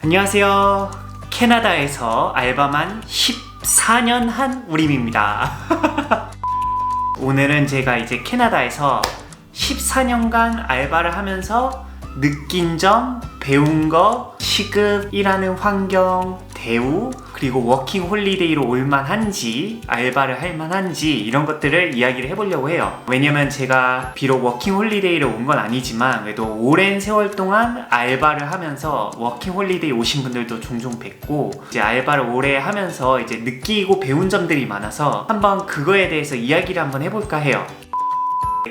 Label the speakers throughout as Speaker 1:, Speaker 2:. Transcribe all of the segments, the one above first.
Speaker 1: 안녕하세요. 캐나다에서 알바만 14년 한 우림입니다. 오늘은 제가 이제 캐나다에서 14년간 알바를 하면서 느낀 점, 배운 거, 시급, 일하는 환경, 대우, 그리고 워킹 홀리데이로 올만한지, 알바를 할만한지 이런 것들을 이야기를 해보려고 해요. 왜냐면 제가 비록 워킹 홀리데이로 온 건 아니지만 그래도 오랜 세월 동안 알바를 하면서 워킹 홀리데이 오신 분들도 종종 뵙고 이제 알바를 오래 하면서 이제 느끼고 배운 점들이 많아서 한번 그거에 대해서 이야기를 한번 해볼까 해요.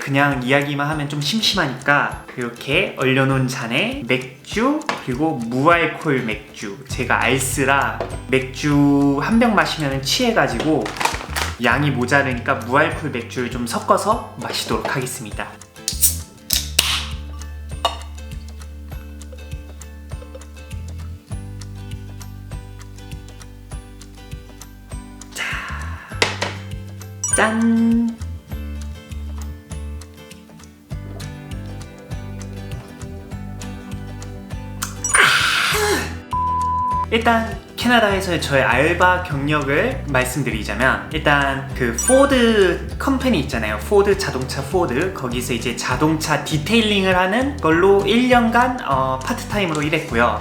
Speaker 1: 그냥 이야기만 하면 좀 심심하니까 이렇게 얼려놓은 잔에 맥주 그리고 무알콜 맥주, 제가 알스라 맥주 한 병 마시면 취해가지고 양이 모자르니까 무알콜 맥주를 좀 섞어서 마시도록 하겠습니다. 자, 짠! 일단 캐나다에서의 저의 알바 경력을 말씀드리자면, 일단 그 포드 컴퍼니 있잖아요. 포드 자동차, 포드 거기서 이제 자동차 디테일링을 하는 걸로 1년간 파트타임으로 일했고요.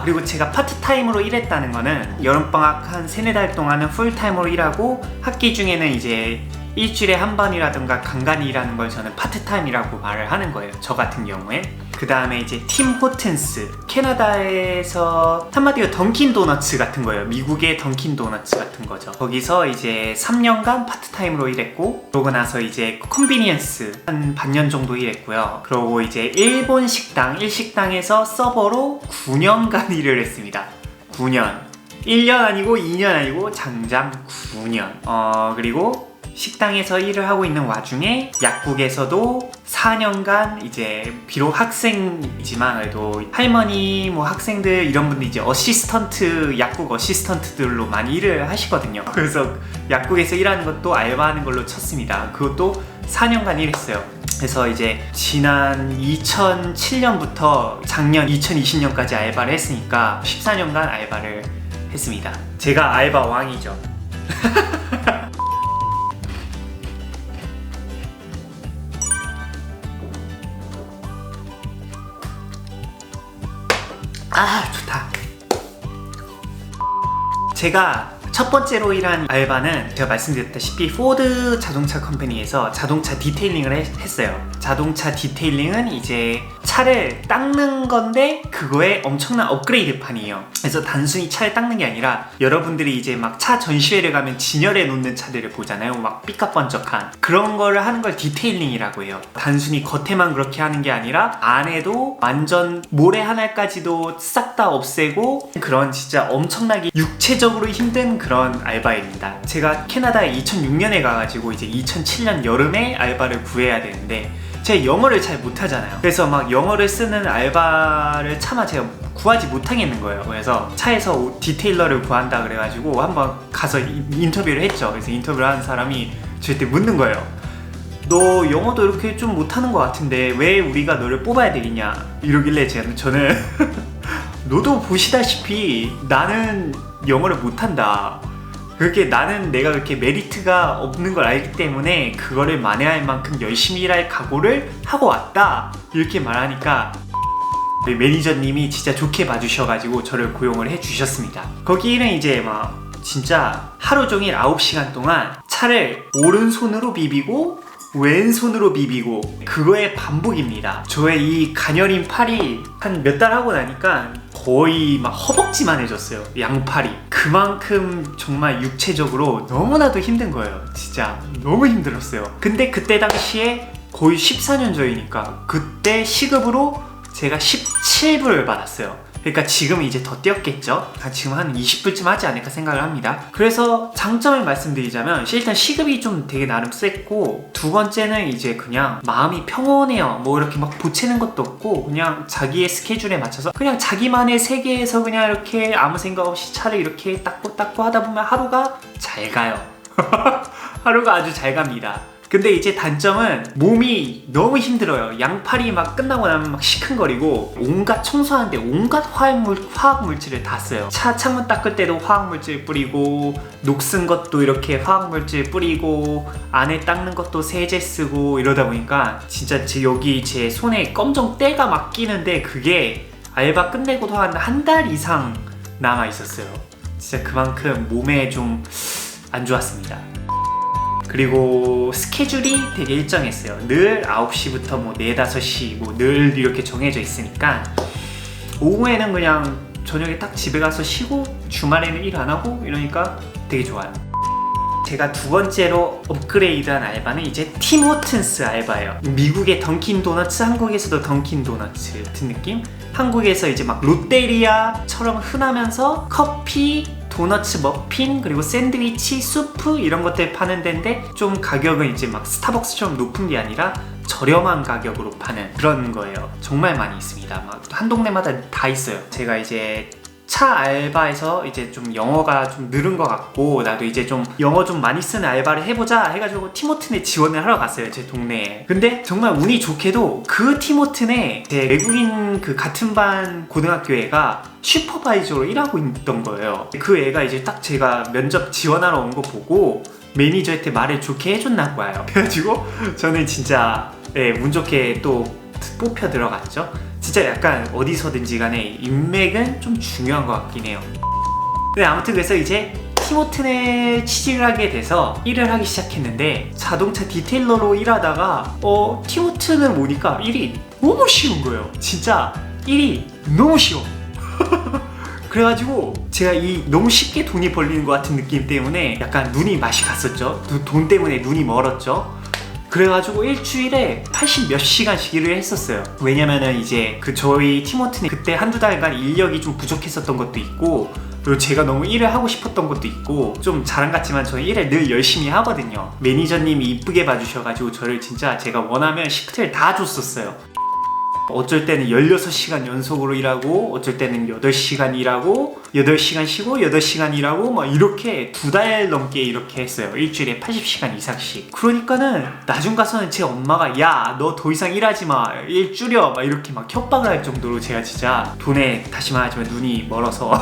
Speaker 1: 그리고 제가 파트타임으로 일했다는 거는 여름방학 한 3-4달 동안은 풀타임으로 일하고 학기 중에는 이제 일주일에 한 번이라든가 간간히 일하는 걸 저는 파트타임이라고 말을 하는 거예요, 저 같은 경우엔. 그 다음에 이제 팀 호튼스, 캐나다에서 한마디로 던킨 도너츠 같은 거예요. 미국의 던킨 도너츠 같은 거죠. 거기서 이제 3년간 파트타임으로 일했고, 그러고 나서 이제 컨비니언스 한 반년 정도 일했고요. 그러고 이제 일본 식당, 일식당에서 서버로 9년간 일을 했습니다. 9년. 1년 아니고 2년 아니고 장장 9년. 그리고 식당에서 일을 하고 있는 와중에 약국에서도 4년간 이제 비록 학생이지만 그래도 할머니, 학생들 이런 분들 이제 어시스턴트, 약국 어시스턴트들로 많이 일을 하시거든요. 그래서 약국에서 일하는 것도 알바하는 걸로 쳤습니다. 그것도 4년간 일했어요. 그래서 이제 지난 2007년부터 작년 2020년까지 알바를 했으니까 14년간 알바를 했습니다. 제가 알바 왕이죠. 좋다. 제가 첫 번째로 일한 알바는 제가 말씀드렸다시피 포드 자동차 컴퍼니에서 자동차 디테일링을 했어요. 자동차 디테일링은 이제 차를 닦는 건데 그거에 엄청난 업그레이드판이에요. 그래서 단순히 차를 닦는 게 아니라 여러분들이 이제 막 차 전시회를 가면 진열해 놓는 차들을 보잖아요. 막 삐까번쩍한 그런 거를 하는 걸 디테일링이라고 해요. 단순히 겉에만 그렇게 하는 게 아니라 안에도 완전 모래 하나까지도 싹 다 없애고, 그런 진짜 엄청나게 육체적으로 힘든 그런 알바입니다. 제가 캐나다에 2006년에 가가지고 이제 2007년 여름에 알바를 구해야 되는데 제가 영어를 잘 못하잖아요. 그래서 막 영어를 쓰는 알바를 차마 제가 구하지 못하겠는 거예요. 그래서 차에서 디테일러를 구한다 그래가지고 한번 가서 인터뷰를 했죠. 그래서 인터뷰를 하는 사람이 저한테 묻는 거예요. 너 영어도 이렇게 좀 못하는 것 같은데 왜 우리가 너를 뽑아야 되겠냐 이러길래 저는 너도 보시다시피 나는 영어를 못한다. 그렇게 내가 그렇게 메리트가 없는 걸 알기 때문에 그거를 만회할 만큼 열심히 일할 각오를 하고 왔다, 이렇게 말하니까 매니저님이 진짜 좋게 봐주셔가지고 저를 고용을 해주셨습니다. 거기는 이제 막 진짜 하루 종일 9시간 동안 차를 오른손으로 비비고 왼손으로 비비고 그거의 반복입니다. 저의 이 가녀린 팔이 한 몇 달 하고 나니까 거의 막 허벅지만 해졌어요, 양팔이. 그만큼 정말 육체적으로 너무나도 힘든 거예요. 진짜 너무 힘들었어요. 근데 그때 당시에 거의 14년 전이니까 그때 시급으로 제가 17불을 받았어요. 그러니까 지금은 이제 더 뛰었겠죠? 지금 한 20불쯤 하지 않을까 생각을 합니다. 그래서 장점을 말씀드리자면 일단 시급이 좀 되게 나름 셌고, 두 번째는 이제 그냥 마음이 평온해요. 뭐 이렇게 막 보채는 것도 없고 그냥 자기의 스케줄에 맞춰서 그냥 자기만의 세계에서 그냥 이렇게 아무 생각 없이 차를 이렇게 닦고 하다 보면 하루가 잘 가요. 하루가 아주 잘 갑니다. 근데 이제 단점은 몸이 너무 힘들어요. 양팔이 막 끝나고 나면 막 시큰거리고 온갖 청소하는데 온갖 화학물질을 다 써요. 차 창문 닦을 때도 화학물질 뿌리고 녹슨 것도 이렇게 화학물질 뿌리고 안에 닦는 것도 세제 쓰고 이러다 보니까 진짜 여기 제 손에 검정 때가 막 끼는데 그게 알바 끝내고도 한 달 이상 남아 있었어요. 진짜 그만큼 몸에 좀 안 좋았습니다. 그리고 스케줄이 되게 일정했어요. 늘 9시부터 뭐 4, 5시 뭐 늘 이렇게 정해져 있으니까 오후에는 그냥 저녁에 딱 집에 가서 쉬고 주말에는 일 안 하고 이러니까 되게 좋아요. 제가 두 번째로 업그레이드한 알바는 이제 팀 호튼스 알바예요. 미국의 던킨 도너츠, 한국에서도 던킨 도너츠 같은 느낌? 한국에서 이제 막 롯데리아처럼 흔하면서 커피, 도너츠, 머핀, 그리고 샌드위치, 수프 이런 것들 파는 데인데 좀 가격은 이제 막 스타벅스처럼 높은 게 아니라 저렴한 가격으로 파는 그런 거예요. 정말 많이 있습니다. 막 한 동네마다 다 있어요. 제가 이제 차 알바에서 이제 좀 영어가 좀 늘은 것 같고 나도 이제 좀 영어 좀 많이 쓰는 알바를 해보자 해가지고 팀호튼에 지원을 하러 갔어요. 제 동네에. 근데 정말 운이 좋게도 그 팀호튼에 제 외국인 그 같은 반 고등학교 애가 슈퍼바이저로 일하고 있던 거예요. 그 애가 이제 딱 제가 면접 지원하러 온 거 보고 매니저한테 말을 좋게 해줬나 봐요. 그래가지고 저는 진짜 운 좋게 또 뽑혀 들어갔죠. 진짜 약간 어디서든지 간에 인맥은 좀 중요한 것 같긴 해요. 근데 아무튼 그래서 이제 팀호튼에 취직을 하게 돼서 일을 하기 시작했는데 자동차 디테일러로 일하다가 팀호튼을 오니까 일이 너무 쉬운 거예요. 진짜 일이 너무 쉬워. 그래가지고 제가 이 너무 쉽게 돈이 벌리는 것 같은 느낌 때문에 약간 눈이 맛이 갔었죠. 돈 때문에 눈이 멀었죠. 그래가지고 일주일에 80 몇 시간씩 일을 했었어요. 왜냐면은 이제 저희 팀호튼이 그때 한두 달간 인력이 좀 부족했었던 것도 있고 그리고 제가 너무 일을 하고 싶었던 것도 있고 좀 자랑 같지만 저는 일을 늘 열심히 하거든요. 매니저님이 이쁘게 봐주셔가지고 저를 진짜 제가 원하면 시프트를 다 줬었어요. 어쩔 때는 16시간 연속으로 일하고 어쩔 때는 8시간 일하고 8시간 쉬고 8시간 일하고 막 이렇게 2달 넘게 이렇게 했어요. 일주일에 80시간 이상씩. 그러니까는 나중 가서는 제 엄마가 야, 너 더 이상 일하지 마, 일 줄여 막 이렇게 막 협박을 할 정도로 제가 진짜 돈에 다시 말하지만 눈이 멀어서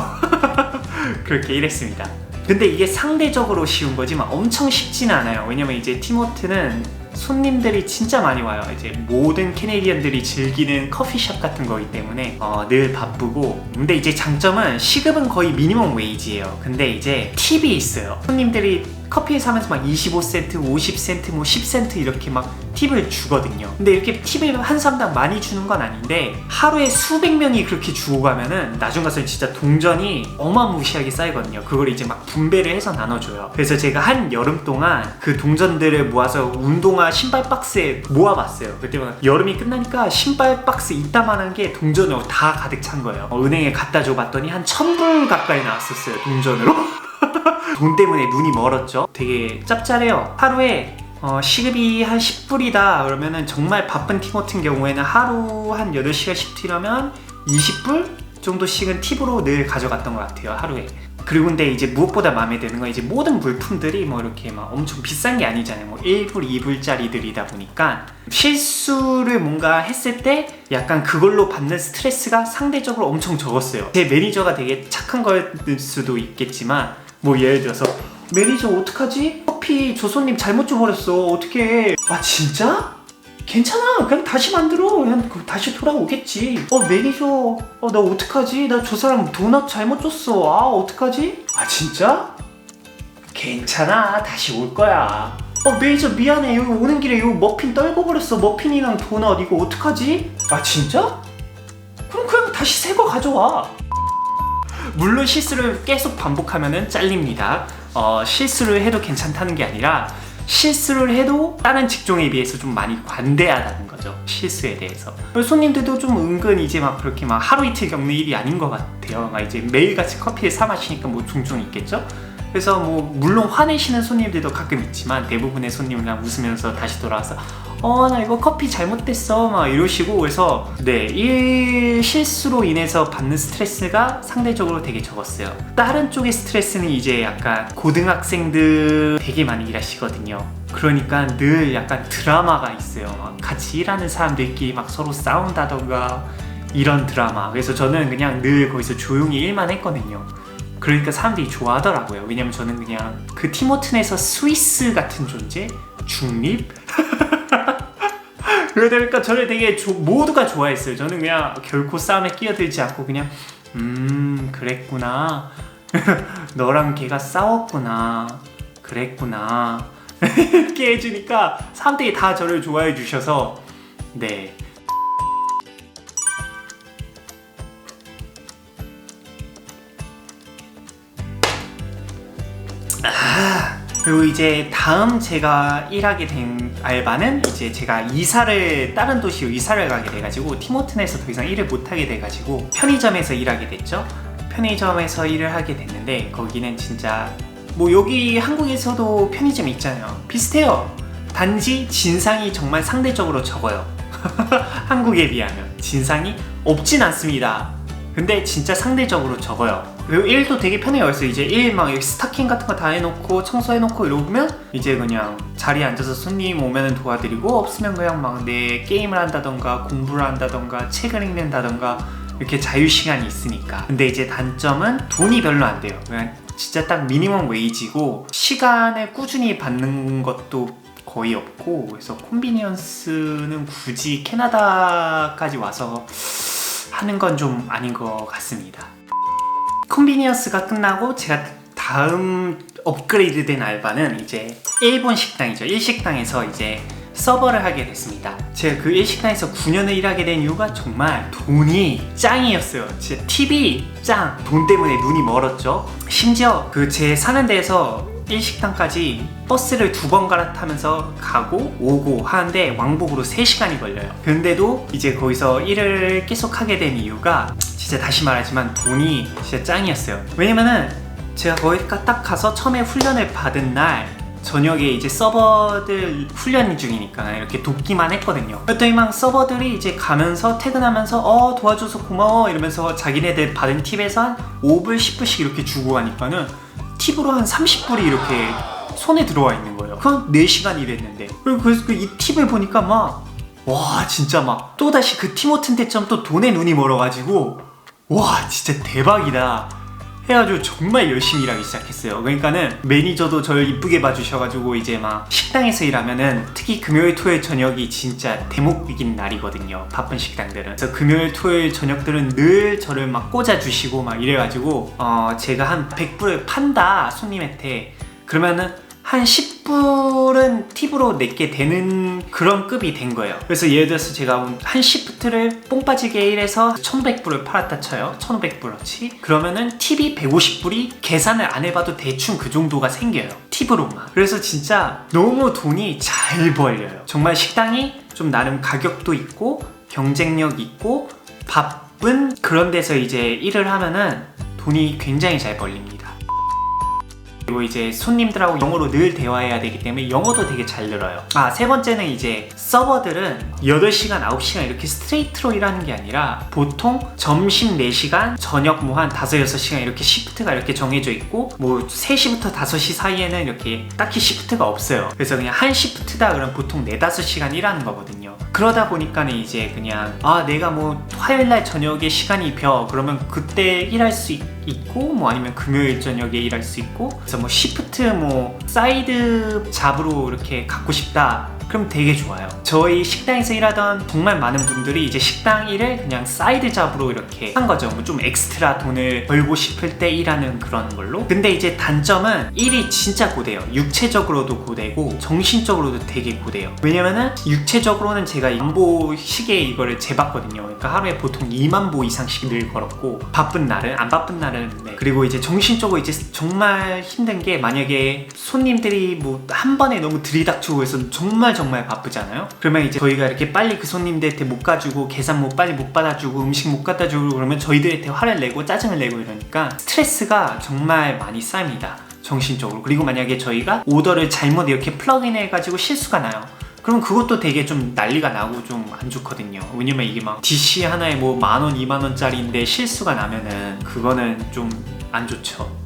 Speaker 1: 그렇게 일했습니다. 근데 이게 상대적으로 쉬운 거지만 엄청 쉽지는 않아요. 왜냐면 이제 팀호튼은 손님들이 진짜 많이 와요. 이제 모든 캐네디언들이 즐기는 커피숍 같은 거기 때문에 늘 바쁘고. 근데 이제 장점은 시급은 거의 미니멈 웨이지예요. 근데 이제 팁이 있어요. 손님들이 커피 사면서 막 25센트, 50센트, 뭐 10센트 이렇게 막 팁을 주거든요. 근데 이렇게 팁을 한 사람당 많이 주는 건 아닌데 하루에 수백 명이 그렇게 주고 가면은 나중 가서 진짜 동전이 어마무시하게 쌓이거든요. 그걸 이제 막 분배를 해서 나눠줘요. 그래서 제가 한 여름 동안 그 동전들을 모아서 운동화 신발 박스에 모아봤어요. 그때만 여름이 끝나니까 신발 박스 이따만한 게 돈전으로 다 가득 찬 거예요. 은행에 갖다 줘봤더니 한 1000불 가까이 나왔었어요. 동전으로. 돈 때문에 눈이 멀었죠. 되게 짭짤해요. 하루에 시급이 한 10불이다 그러면은 정말 바쁜 팀 같은 경우에는 하루 한 8시간 시프트 일하면 20불 정도씩은 팁으로 늘 가져갔던 것 같아요. 하루에. 그리고 근데 이제 무엇보다 마음에 드는 건 이제 모든 물품들이 뭐 이렇게 막 엄청 비싼 게 아니잖아요. 뭐 1불, 2불짜리들이다 보니까 실수를 뭔가 했을 때 약간 그걸로 받는 스트레스가 상대적으로 엄청 적었어요. 제 매니저가 되게 착한 거일 수도 있겠지만 뭐 예를 들어서 매니저 어떡하지? 커피 저 손님 잘못 줘버렸어. 어떡해. 아 진짜? 괜찮아. 그냥 다시 만들어. 그냥 다시 돌아오겠지. 매니저 나 어떡하지? 나 저 사람 도넛 잘못 줬어. 아 어떡하지? 아 진짜? 괜찮아. 다시 올 거야. 매니저 미안해. 여기 오는 길에 요 머핀 떨궈버렸어. 머핀이랑 도넛 이거 어떡하지? 아 진짜? 그럼 그냥 다시 새 거 가져와. 물론 실수를 계속 반복하면은 잘립니다. 실수를 해도 괜찮다는 게 아니라 실수를 해도 다른 직종에 비해서 좀 많이 관대하다는 거죠. 실수에 대해서. 손님들도 좀 은근 이제 막 그렇게 막 하루 이틀 겪는 일이 아닌 것 같아요. 막 이제 매일같이 커피를 사 마시니까 뭐 종종 있겠죠? 그래서 뭐 물론 화내시는 손님들도 가끔 있지만 대부분의 손님은 그냥 웃으면서 다시 돌아와서 나 이거 커피 잘못됐어 막 이러시고. 그래서 네, 일 실수로 인해서 받는 스트레스가 상대적으로 되게 적었어요. 다른 쪽의 스트레스는 이제 약간 고등학생들 되게 많이 일하시거든요. 그러니까 늘 약간 드라마가 있어요. 막 같이 일하는 사람들끼리 막 서로 싸운다던가 이런 드라마. 그래서 저는 그냥 늘 거기서 조용히 일만 했거든요. 그러니까 사람들이 좋아하더라고요. 왜냐면 저는 그냥 그 티모튼에서 스위스 같은 존재? 중립? 그러다 보니까 저를 되게 모두가 좋아했어요. 저는 그냥 결코 싸움에 끼어들지 않고 그냥 그랬구나. 너랑 걔가 싸웠구나. 그랬구나. 이렇게 해주니까 사람들이 다 저를 좋아해 주셔서 네. 그리고 이제 다음 제가 일하게 된 알바는 이제 제가 다른 도시로 이사를 가게 돼가지고 티모튼에서 더 이상 일을 못하게 돼가지고 편의점에서 일하게 됐죠. 편의점에서 일을 하게 됐는데 거기는 진짜 뭐 여기 한국에서도 편의점 있잖아요. 비슷해요. 단지 진상이 정말 상대적으로 적어요. 한국에 비하면 진상이 없진 않습니다. 근데 진짜 상대적으로 적어요. 그리고 일도 되게 편해요. 그래서 이제 일 막 스타킹 같은 거 다 해놓고 청소해놓고 이러면 이제 그냥 자리에 앉아서 손님 오면은 도와드리고 없으면 그냥 막 내 게임을 한다던가 공부를 한다던가 책을 읽는다던가 이렇게 자유시간이 있으니까. 근데 이제 단점은 돈이 별로 안 돼요. 그냥 진짜 딱 미니멈 웨이지고 시간을 꾸준히 받는 것도 거의 없고. 그래서 컨비니언스는 굳이 캐나다까지 와서 하는 건 좀 아닌 것 같습니다. 컨비니언스가 끝나고 제가 다음 업그레이드 된 알바는 이제 일본 식당이죠. 일식당에서 이제 서버를 하게 됐습니다. 제가 그 일식당에서 9년을 일하게 된 이유가 정말 돈이 짱이었어요. 진짜 팁이 짱! 돈 때문에 눈이 멀었죠. 심지어 그 제 사는 데에서 일식당까지 버스를 2번 갈아타면서 가고 오고 하는데 왕복으로 3시간이 걸려요. 근데도 이제 거기서 일을 계속 하게 된 이유가 진짜 다시 말하지만 돈이 진짜 짱이었어요. 왜냐면은 제가 거기 딱 가서 처음에 훈련을 받은 날 저녁에 이제 서버들 훈련 중이니까 이렇게 돕기만 했거든요. 그랬더니 막 서버들이 이제 가면서 퇴근하면서 도와줘서 고마워 이러면서 자기네들 받은 팁에서 한 5불 10불씩 이렇게 주고 가니까는 팁으로 한 30불이 이렇게 손에 들어와 있는 거예요. 그건 4시간 일했는데. 그래서 이 팁을 보니까 막 와 진짜 막 또다시 그 티모튼 때처럼 또 돈에 눈이 멀어가지고 와 진짜 대박이다 해가지고 정말 열심히 일하기 시작했어요. 그러니까는 매니저도 저를 이쁘게 봐주셔가지고 이제 막 식당에서 일하면은 특히 금요일 토요일 저녁이 진짜 대목이긴 날이거든요. 바쁜 식당들은. 그래서 금요일 토요일 저녁들은 늘 저를 막 꽂아주시고 막 이래가지고 제가 한 100불을 판다 손님한테 그러면은 한 10불은 팁으로 내게 되는 그런 급이 된 거예요. 그래서 예를 들어서 제가 한 시프트를 뽕 빠지게 일해서 1100불을 팔았다 쳐요. 1500불어치. 그러면은 팁이 150불이 계산을 안 해봐도 대충 그 정도가 생겨요. 팁으로만. 그래서 진짜 너무 돈이 잘 벌려요. 정말 식당이 좀 나름 가격도 있고 경쟁력 있고 바쁜 그런 데서 이제 일을 하면은 돈이 굉장히 잘 벌립니다. 그리고 이제 손님들하고 영어로 늘 대화해야 되기 때문에 영어도 되게 잘 늘어요. 세 번째는 이제 서버들은 8시간, 9시간 이렇게 스트레이트로 일하는 게 아니라 보통 점심 4시간, 저녁 뭐 한 5, 6시간 이렇게 시프트가 이렇게 정해져 있고 뭐 3시부터 5시 사이에는 이렇게 딱히 시프트가 없어요. 그래서 그냥 한 시프트다 그러면 보통 4, 5시간 일하는 거거든요. 그러다 보니까는 이제 그냥 내가 뭐 화요일날 저녁에 시간이 벼 그러면 그때 일할 수 있고 뭐 아니면 금요일 저녁에 일할 수 있고 그래서 뭐 시프트 뭐 사이드 잡으로 이렇게 갖고 싶다 그럼 되게 좋아요. 저희 식당에서 일하던 정말 많은 분들이 이제 식당 일을 그냥 사이드 잡으로 이렇게 한 거죠. 뭐 좀 엑스트라 돈을 벌고 싶을 때 일하는 그런 걸로. 근데 이제 단점은 일이 진짜 고돼요. 육체적으로도 고되고 정신적으로도 되게 고돼요. 왜냐면은 육체적으로는 제가 양보 시계 이거를 재봤거든요. 그러니까 하루에 보통 2만 보 이상씩 늘 걸었고 바쁜 날은 안 바쁜 날은 네. 그리고 이제 정신적으로 이제 정말 힘든 게 만약에 손님들이 뭐 한 번에 너무 들이닥치고 해서 정말 바쁘잖아요. 그러면 이제 저희가 이렇게 빨리 그 손님들한테 못 가주고 계산 뭐 빨리 못 받아주고 음식 못 갖다 주고 그러면 저희들한테 화를 내고 짜증을 내고 이러니까 스트레스가 정말 많이 쌓입니다. 정신적으로. 그리고 만약에 저희가 오더를 잘못 이렇게 플러그인 해가지고 실수가 나요. 그럼 그것도 되게 좀 난리가 나고 좀 안 좋거든요. 왜냐면 이게 막 DC 하나에 뭐 10,000원, 20,000원짜리인데 실수가 나면은 그거는 좀 안 좋죠.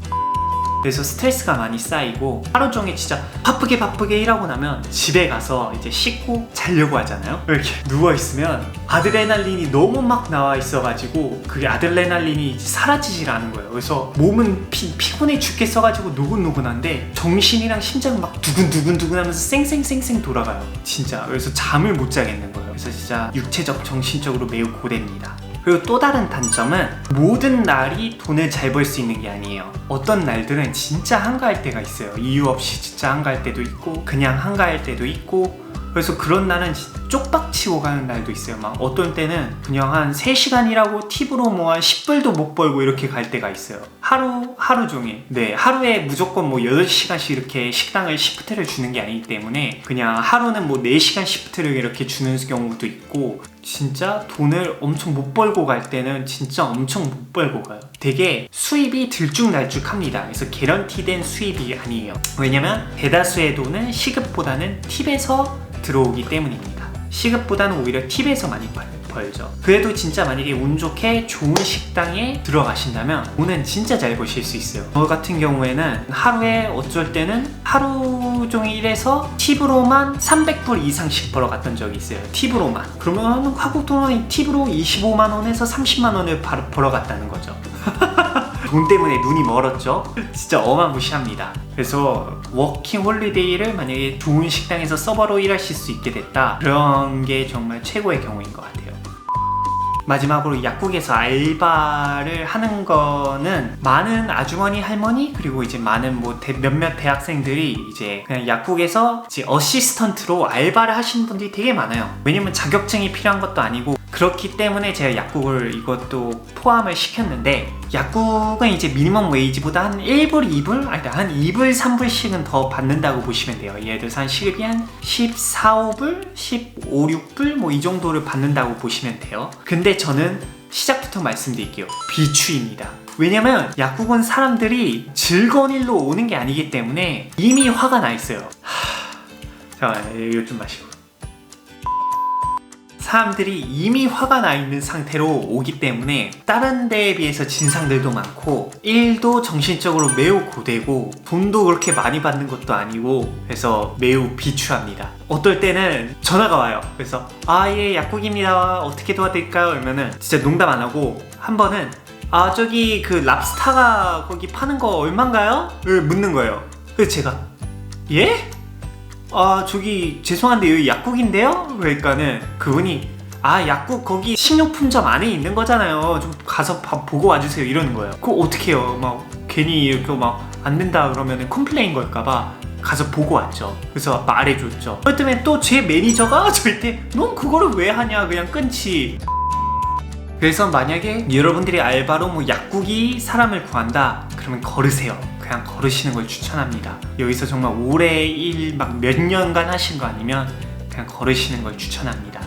Speaker 1: 그래서 스트레스가 많이 쌓이고 하루 종일 진짜 바쁘게 일하고 나면 집에 가서 이제 씻고 자려고 하잖아요. 이렇게 누워있으면 아드레날린이 너무 막 나와 있어가지고 그게 아드레날린이 이제 사라지질 않은 거예요. 그래서 몸은 피곤해 죽겠어가지고 노곤노곤한데 정신이랑 심장은 막 두근두근 하면서 쌩쌩쌩쌩 돌아가요. 진짜. 그래서 잠을 못 자겠는 거예요. 그래서 진짜 육체적, 정신적으로 매우 고됩니다. 그리고 또 다른 단점은 모든 날이 돈을 잘 벌 수 있는 게 아니에요. 어떤 날들은 진짜 한가할 때가 있어요. 이유 없이 진짜 한가할 때도 있고 그냥 한가할 때도 있고 그래서 그런 날은 쪽박치고 가는 날도 있어요. 막 어떤 때는 그냥 한 3시간 일하고 팁으로 뭐 한 10불도 못 벌고 이렇게 갈 때가 있어요. 하루 종일. 네, 하루에 무조건 뭐 8시간씩 이렇게 식당을 시프트를 주는 게 아니기 때문에 그냥 하루는 뭐 4시간 시프트를 이렇게 주는 경우도 있고 진짜 돈을 엄청 못 벌고 갈 때는 진짜 엄청 못 벌고 가요. 되게 수입이 들쭉날쭉합니다. 그래서 개런티된 수입이 아니에요. 왜냐면 대다수의 돈은 시급보다는 팁에서 들어오기 때문입니다. 시급보다는 오히려 팁에서 많이 벌죠. 그래도 진짜 만약에 운 좋게 좋은 식당에 들어가신다면 돈은 진짜 잘 버실 수 있어요. 저 같은 경우에는 하루에 어쩔 때는 하루 종일 일해서 팁으로만 300불 이상씩 벌어갔던 적이 있어요. 팁으로만. 그러면 한국 돈은 팁으로 25만원에서 30만원을 벌어갔다는 거죠. 돈 때문에 눈이 멀었죠. 진짜 어마무시합니다. 그래서 워킹 홀리데이를 만약에 좋은 식당에서 서버로 일하실 수 있게 됐다, 그런 게 정말 최고의 경우인 것 같아요. 마지막으로 약국에서 알바를 하는 거는 많은 아주머니, 할머니, 그리고 이제 많은 뭐 몇몇 대학생들이 이제 그냥 약국에서 이제 어시스턴트로 알바를 하시는 분들이 되게 많아요. 왜냐면 자격증이 필요한 것도 아니고 그렇기 때문에 제가 약국을 이것도 포함을 시켰는데, 약국은 이제 미니멈 웨이지보다 한 1불, 2불? 아니, 한 2불, 3불씩은 더 받는다고 보시면 돼요. 예를 들어서 한 시급이 한 14, 5불? 15, 6불? 뭐 이 정도를 받는다고 보시면 돼요. 근데 저는 시작부터 말씀드릴게요. 비추입니다. 왜냐면 약국은 사람들이 즐거운 일로 오는 게 아니기 때문에 이미 화가 나 있어요. 잠깐만, 이거 좀 마시고. 사람들이 이미 화가 나 있는 상태로 오기 때문에 다른 데에 비해서 진상들도 많고 일도 정신적으로 매우 고되고 돈도 그렇게 많이 받는 것도 아니고, 그래서 매우 비추합니다. 어떨 때는 전화가 와요. 그래서 예, 약국입니다. 어떻게 도와드릴까요? 그러면은 진짜 농담 안 하고 한 번은 저기 그 랍스타가 거기 파는 거 얼만가요? 를 묻는 거예요. 그래서 제가 예? 저기 죄송한데 여기 약국인데요? 그러니까는 그분이 약국 거기 식료품점 안에 있는 거잖아요. 좀 가서 보고 와주세요. 이러는 거예요. 그거 어떻게 해요? 막 괜히 이렇게 막 안 된다 그러면 컴플레인 걸까봐 가서 보고 왔죠. 그래서 말해줬죠. 그럴 때면 또 제 매니저가 저한테 넌 그거를 왜 하냐, 그냥 끊지. 그래서 만약에 여러분들이 알바로 뭐 약국이 사람을 구한다 그러면 걸으세요. 그냥 걸으시는 걸 추천합니다. 여기서 정말 오래 일 막 몇 년간 하신 거 아니면 그냥 걸으시는 걸 추천합니다.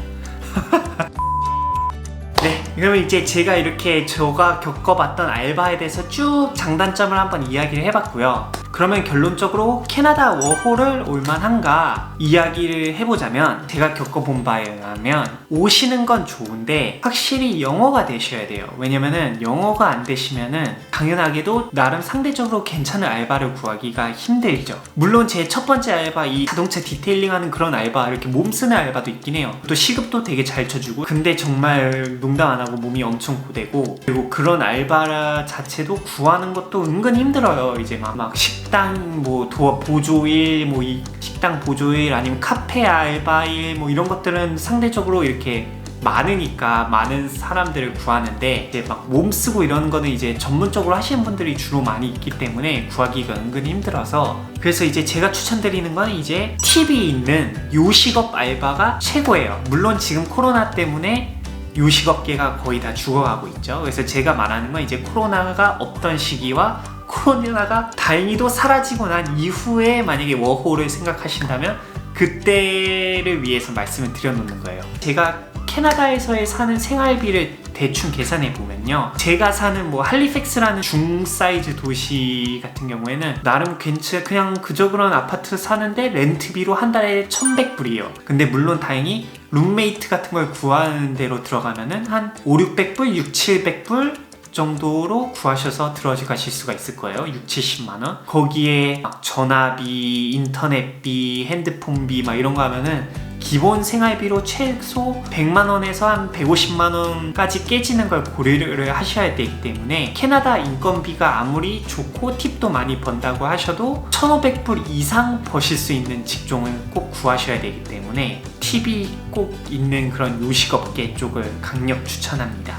Speaker 1: 네, 그러면 이제 제가 이렇게 제가 겪어봤던 알바에 대해서 쭉 장단점을 한번 이야기를 해봤고요. 그러면 결론적으로 캐나다 워홀을 올만한가 이야기를 해보자면, 제가 겪어본 바에 의하면 오시는 건 좋은데 확실히 영어가 되셔야 돼요. 왜냐면은 영어가 안 되시면은 당연하게도 나름 상대적으로 괜찮은 알바를 구하기가 힘들죠. 물론 제 첫 번째 알바, 이 자동차 디테일링 하는 그런 알바, 이렇게 몸 쓰는 알바도 있긴 해요. 또 시급도 되게 잘 쳐주고, 근데 정말 농담 안 하고 몸이 엄청 고되고, 그리고 그런 알바 자체도 구하는 것도 은근 힘들어요. 이제 막 식당 뭐 보조일, 뭐 이 식당 보조일, 아니면 카페 알바일, 뭐 이런 것들은 상대적으로 이렇게 많으니까 많은 사람들을 구하는데, 이제 막 몸 쓰고 이런 거는 이제 전문적으로 하시는 분들이 주로 많이 있기 때문에 구하기가 은근히 힘들어서, 그래서 이제 제가 추천드리는 건 이제 팁이 있는 요식업 알바가 최고예요. 물론 지금 코로나 때문에 요식업계가 거의 다 죽어가고 있죠. 그래서 제가 말하는 건 이제 코로나가 없던 시기와 코로나가 다행히도 사라지고 난 이후에 만약에 워홀을 생각하신다면 그때를 위해서 말씀을 드려놓는 거예요. 제가 캐나다에서의 사는 생활비를 대충 계산해 보면요, 제가 사는 뭐 할리팩스라는 중사이즈 도시 같은 경우에는 나름 그냥 그저 그런 아파트 사는데 렌트비로 한 달에 1,100불이에요. 근데 물론 다행히 룸메이트 같은 걸 구하는 데로 들어가면은 한 5,600불, 6,700불 정도로 구하셔서 들어가실 수가 있을 거예요. 6,70만원. 거기에 막 전화비, 인터넷비, 핸드폰비 막 이런 거 하면은 기본 생활비로 최소 100만원에서 한 150만원까지 깨지는 걸 고려를 하셔야 되기 때문에, 캐나다 인건비가 아무리 좋고 팁도 많이 번다고 하셔도 1,500불 이상 버실 수 있는 직종을 꼭 구하셔야 되기 때문에 팁이 꼭 있는 그런 요식업계 쪽을 강력 추천합니다.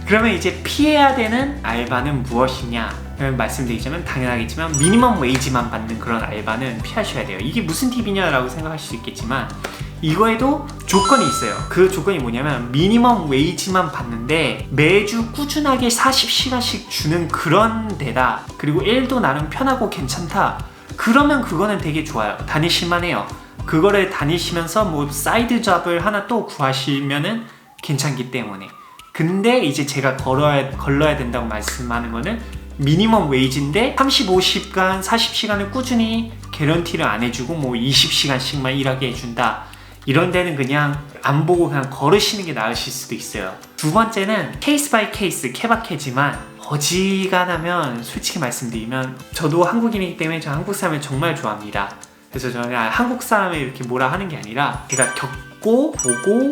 Speaker 1: 그러면 이제 피해야 되는 알바는 무엇이냐 말씀드리자면, 당연하겠지만 미니멈 웨이지만 받는 그런 알바는 피하셔야 돼요. 이게 무슨 팁이냐라고 생각하실 수 있겠지만, 이거에도 조건이 있어요. 그 조건이 뭐냐면, 미니멈 웨이지만 받는데 매주 꾸준하게 40시간씩 주는 그런 데다, 그리고 일도 나름 편하고 괜찮다, 그러면 그거는 되게 좋아요. 다니실만 해요. 그거를 다니시면서 뭐 사이드 잡을 하나 또 구하시면은 괜찮기 때문에. 근데 이제 제가 걸러야 된다고 말씀하는 거는 미니멈 웨이지인데 35시간, 40시간을 꾸준히 개런티를 안 해주고 뭐 20시간씩만 일하게 해준다, 이런 데는 그냥 안 보고 그냥 걸으시는 게 나으실 수도 있어요. 두 번째는 케이스 바이 케이스, 케바케지만 어지간하면 솔직히 말씀드리면, 저도 한국인이기 때문에 저 한국 사람을 정말 좋아합니다. 그래서 저는 한국 사람을 이렇게 뭐라 하는 게 아니라, 제가 보고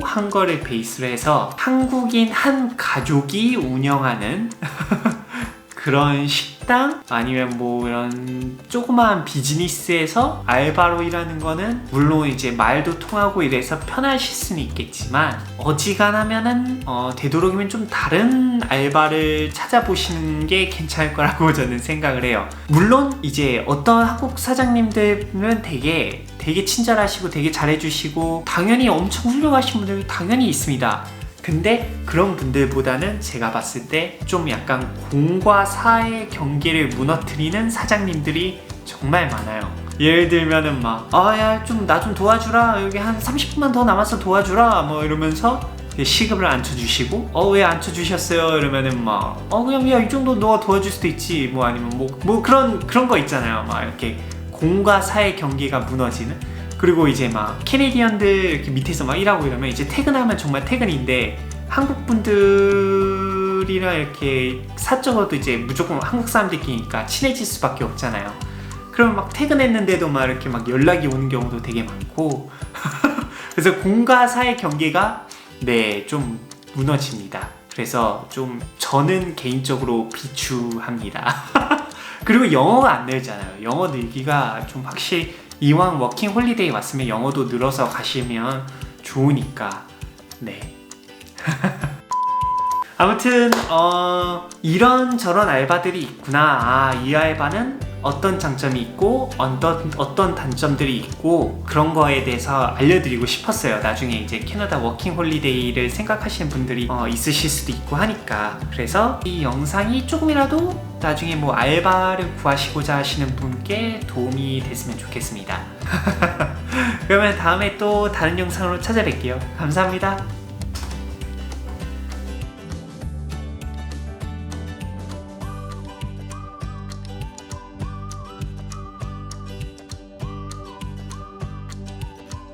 Speaker 1: 한 거를 베이스로 해서 한국인 한 가족이 운영하는 그런 식당, 아니면 뭐 이런 조그마한 비즈니스에서 알바로 일하는 거는 물론 이제 말도 통하고 이래서 편하실 수는 있겠지만, 어지간하면은 되도록이면 좀 다른 알바를 찾아보시는 게 괜찮을 거라고 저는 생각을 해요. 물론 이제 어떤 한국 사장님들은 되게 친절하시고 되게 잘해주시고 당연히 엄청 훌륭하신 분들이 당연히 있습니다. 근데 그런 분들보다는 제가 봤을 때 좀 약간 공과 사의 경계를 무너뜨리는 사장님들이 정말 많아요. 예를 들면은 막 야 좀 나 좀 도와주라, 여기 한 30분만 더 남아서 도와주라 뭐 이러면서 시급을 안 쳐주시고, 왜 안 쳐주셨어요? 이러면은 막 그냥 야 이 정도 너가 도와줄 수도 있지, 뭐 아니면 뭐 그런 거 있잖아요. 막 이렇게 공과 사의 경계가 무너지는. 그리고 이제 막 캐네디언들 이렇게 밑에서 막 일하고 이러면 이제 퇴근하면 정말 퇴근인데, 한국 분들이랑 이렇게 사적으로도 이제 무조건 한국 사람들끼리니까 친해질 수밖에 없잖아요. 그러면 막 퇴근했는데도 막 이렇게 막 연락이 오는 경우도 되게 많고 그래서 공과 사의 경계가 좀 무너집니다. 그래서 좀 저는 개인적으로 비추합니다. 그리고 영어가 안 늘잖아요. 영어 늘기가 좀 확실히, 이왕 워킹 홀리데이 왔으면 영어도 늘어서 가시면 좋으니까. 아무튼 이런저런 알바들이 있구나, 이 알바는 어떤 장점이 있고 어떤 단점들이 있고, 그런 거에 대해서 알려드리고 싶었어요. 나중에 이제 캐나다 워킹 홀리데이를 생각하시는 분들이 있으실 수도 있고 하니까. 그래서 이 영상이 조금이라도 나중에 뭐 알바를 구하시고자 하시는 분께 도움이 됐으면 좋겠습니다. 그러면 다음에 또 다른 영상으로 찾아뵐게요. 감사합니다.